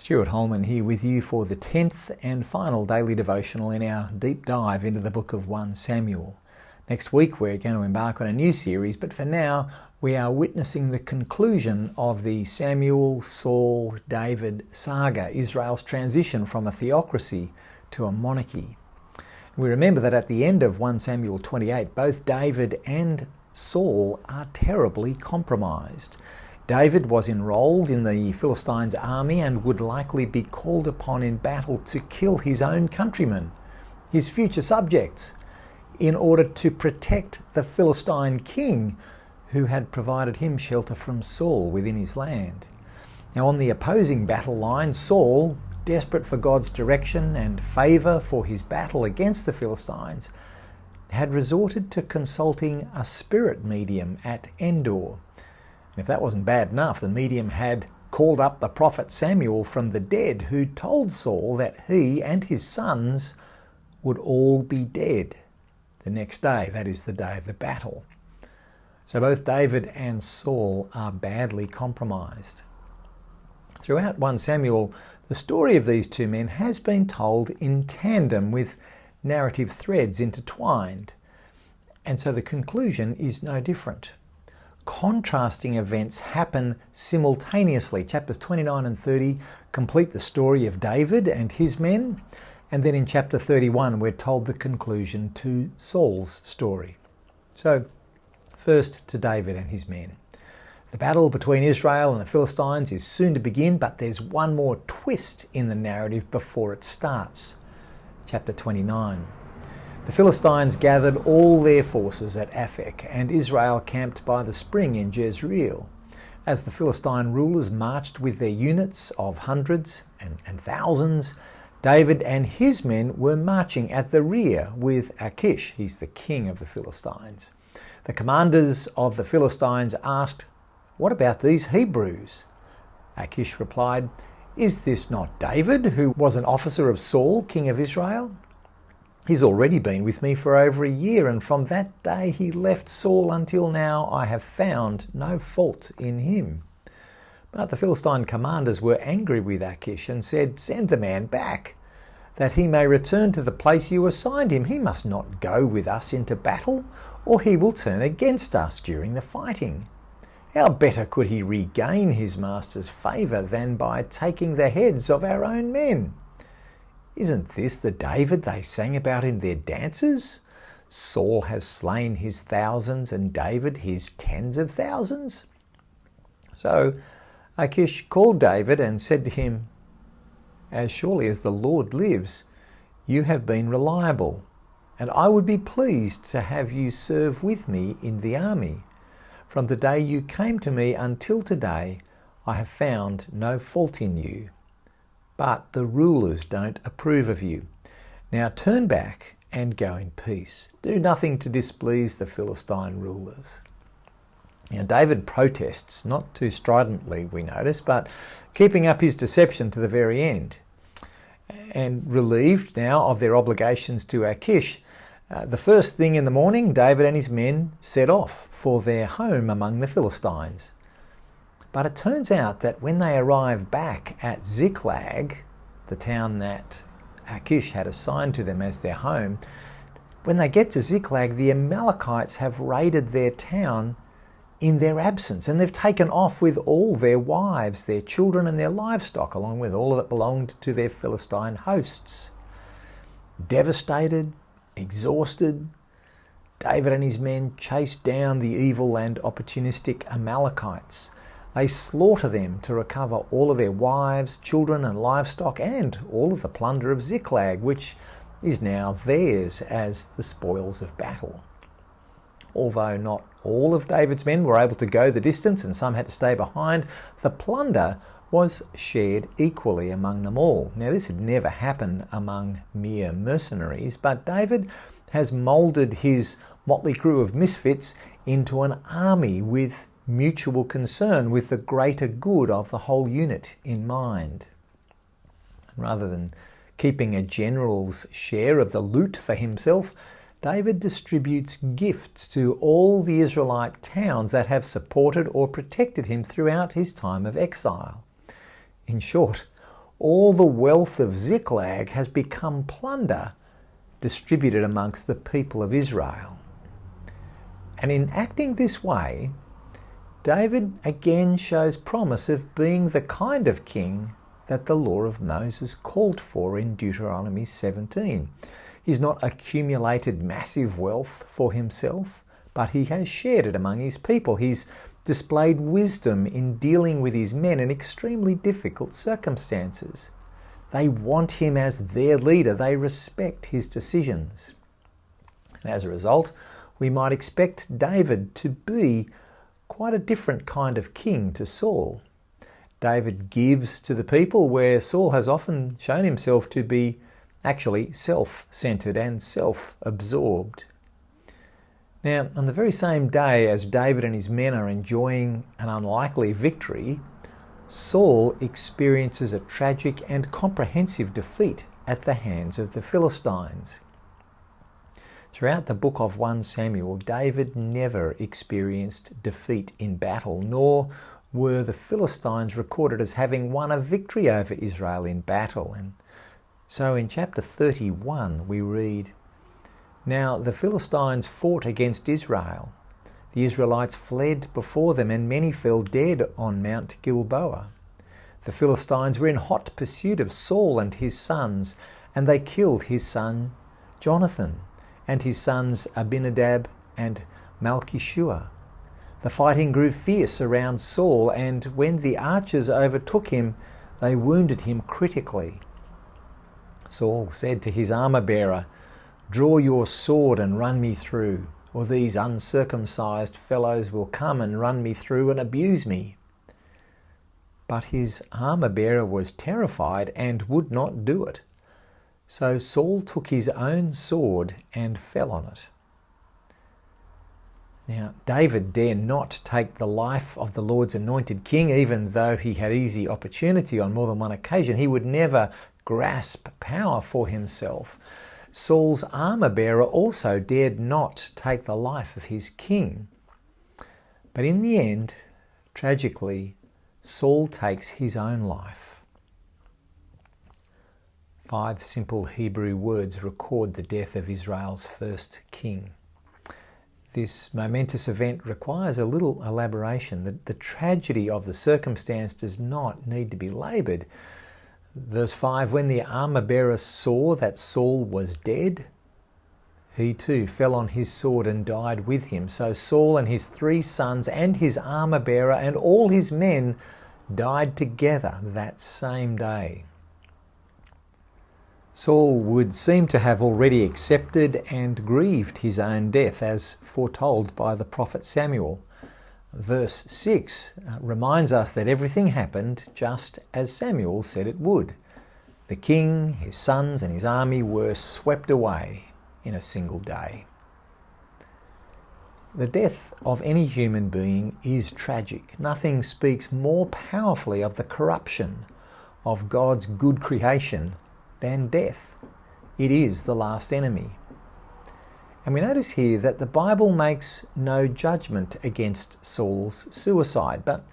Stuart Holman here with you for the 10th and final daily devotional in our deep dive into the book of 1 Samuel. Next week we're going to embark on a new series, but for now we are witnessing the conclusion of the Samuel, Saul, David saga, Israel's transition from a theocracy to a monarchy. We remember that at the end of 1 Samuel 28, both David and Saul are terribly compromised. David was enrolled in the Philistines' army and would likely be called upon in battle to kill his own countrymen, his future subjects, in order to protect the Philistine king who had provided him shelter from Saul within his land. Now, on the opposing battle line, Saul, desperate for God's direction and favour for his battle against the Philistines, had resorted to consulting a spirit medium at Endor. And if that wasn't bad enough, the medium had called up the prophet Samuel from the dead, who told Saul that he and his sons would all be dead the next day, that is the day of the battle. So both David and Saul are badly compromised. Throughout 1 Samuel, the story of these two men has been told in tandem with narrative threads intertwined. And so the conclusion is no different. Contrasting events happen simultaneously. Chapters 29 and 30 complete the story of David and his men, and then in chapter 31 we're told the conclusion to Saul's story. So, first to David and his men. The battle between Israel and the Philistines is soon to begin, but there's one more twist in the narrative before it starts. Chapter 29. The Philistines gathered all their forces at Aphek, and Israel camped by the spring in Jezreel. As the Philistine rulers marched with their units of hundreds and thousands, David and his men were marching at the rear with Achish. He's the king of the Philistines. The commanders of the Philistines asked, "What about these Hebrews?" Achish replied, "Is this not David, who was an officer of Saul, king of Israel? He's already been with me for over a year, and from that day he left Saul until now I have found no fault in him." But the Philistine commanders were angry with Achish and said, "Send the man back, that he may return to the place you assigned him. He must not go with us into battle, or he will turn against us during the fighting. How better could he regain his master's favour than by taking the heads of our own men? Isn't this the David they sang about in their dances? Saul has slain his thousands and David his tens of thousands." So Achish called David and said to him, "As surely as the Lord lives, you have been reliable, and I would be pleased to have you serve with me in the army. From the day you came to me until today, I have found no fault in you. But the rulers don't approve of you. Now turn back and go in peace. Do nothing to displease the Philistine rulers." Now David protests, not too stridently we notice, but keeping up his deception to the very end. And relieved now of their obligations to Achish, the first thing in the morning, David and his men set off for their home among the Philistines. But it turns out that when they arrive back at Ziklag, the town that Achish had assigned to them as their home, when they get to Ziklag, the Amalekites have raided their town in their absence, and they've taken off with all their wives, their children and their livestock, along with all that belonged to their Philistine hosts. Devastated, exhausted, David and his men chased down the evil and opportunistic Amalekites. They slaughter them to recover all of their wives, children and livestock, and all of the plunder of Ziklag, which is now theirs as the spoils of battle. Although not all of David's men were able to go the distance and some had to stay behind, the plunder was shared equally among them all. Now, this had never happened among mere mercenaries, but David has moulded his motley crew of misfits into an army with mutual concern, with the greater good of the whole unit in mind. Rather than keeping a general's share of the loot for himself, David distributes gifts to all the Israelite towns that have supported or protected him throughout his time of exile. In short, all the wealth of Ziklag has become plunder distributed amongst the people of Israel. And in acting this way, David again shows promise of being the kind of king that the law of Moses called for in Deuteronomy 17. He's not accumulated massive wealth for himself, but he has shared it among his people. He's displayed wisdom in dealing with his men in extremely difficult circumstances. They want him as their leader. They respect his decisions. And as a result, we might expect David to be quite a different kind of king to Saul. David gives to the people where Saul has often shown himself to be actually self-centered and self-absorbed. Now, on the very same day as David and his men are enjoying an unlikely victory, Saul experiences a tragic and comprehensive defeat at the hands of the Philistines. Throughout the book of 1 Samuel, David never experienced defeat in battle, nor were the Philistines recorded as having won a victory over Israel in battle. And so in chapter 31 we read, "Now the Philistines fought against Israel. The Israelites fled before them, and many fell dead on Mount Gilboa. The Philistines were in hot pursuit of Saul and his sons, and they killed his son Jonathan, and his sons Abinadab and Malchishua. The fighting grew fierce around Saul, and when the archers overtook him, they wounded him critically. Saul said to his armor-bearer, 'Draw your sword and run me through, or these uncircumcised fellows will come and run me through and abuse me.' But his armor-bearer was terrified and would not do it. So Saul took his own sword and fell on it." Now, David dare not take the life of the Lord's anointed king, even though he had easy opportunity on more than one occasion. He would never grasp power for himself. Saul's armor-bearer also dared not take the life of his king. But in the end, tragically, Saul takes his own life. 5 simple Hebrew words record the death of Israel's first king. This momentous event requires a little elaboration. The tragedy of the circumstance does not need to be laboured. Verse 5, "When the armor-bearer saw that Saul was dead, he too fell on his sword and died with him. So Saul and his 3 sons and his armor-bearer and all his men died together that same day." Saul would seem to have already accepted and grieved his own death, as foretold by the prophet Samuel. Verse 6 reminds us that everything happened just as Samuel said it would. The king, his sons, and his army were swept away in a single day. The death of any human being is tragic. Nothing speaks more powerfully of the corruption of God's good creation than death. It is the last enemy. And we notice here that the Bible makes no judgment against Saul's suicide, but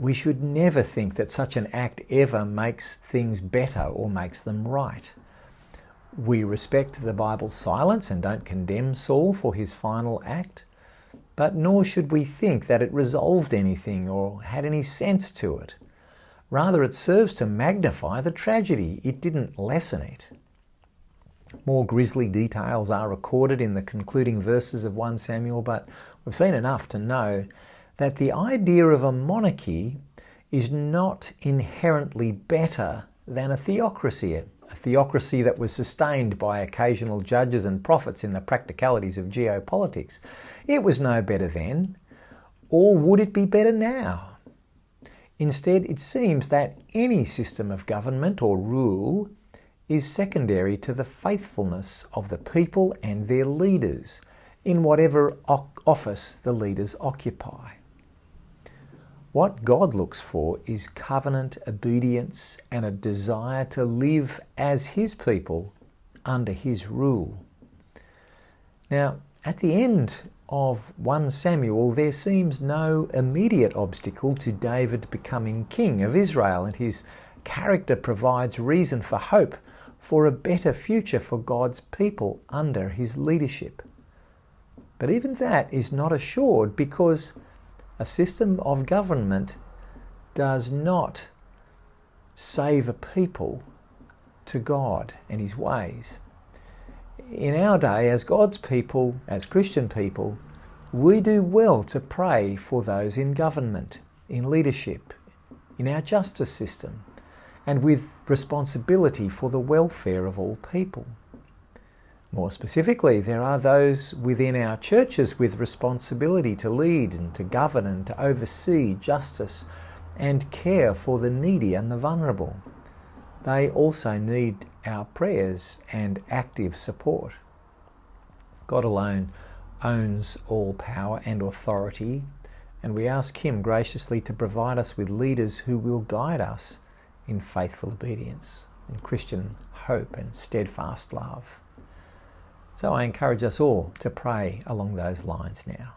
we should never think that such an act ever makes things better or makes them right. We respect the Bible's silence and don't condemn Saul for his final act, but nor should we think that it resolved anything or had any sense to it. Rather, it serves to magnify the tragedy. It didn't lessen it. More grisly details are recorded in the concluding verses of 1 Samuel, but we've seen enough to know that the idea of a monarchy is not inherently better than a theocracy that was sustained by occasional judges and prophets in the practicalities of geopolitics. It was no better then, or would it be better now? Instead, it seems that any system of government or rule is secondary to the faithfulness of the people and their leaders in whatever office the leaders occupy. What God looks for is covenant obedience and a desire to live as His people under His rule. Now, at the end of 1 Samuel, there seems no immediate obstacle to David becoming king of Israel and his Character provides reason for hope for a better future for God's people under his leadership. But even that is not assured, because a system of government does not save a people to God and his ways. In our day, as God's people, as Christian people, we do well to pray for those in government, in leadership, in our justice system, and with responsibility for the welfare of all people. More specifically, there are those within our churches with responsibility to lead and to govern and to oversee justice and care for the needy and the vulnerable. They also need our prayers and active support. God alone owns all power and authority, and we ask him graciously to provide us with leaders who will guide us in faithful obedience, in Christian hope and steadfast love. So I encourage us all to pray along those lines now.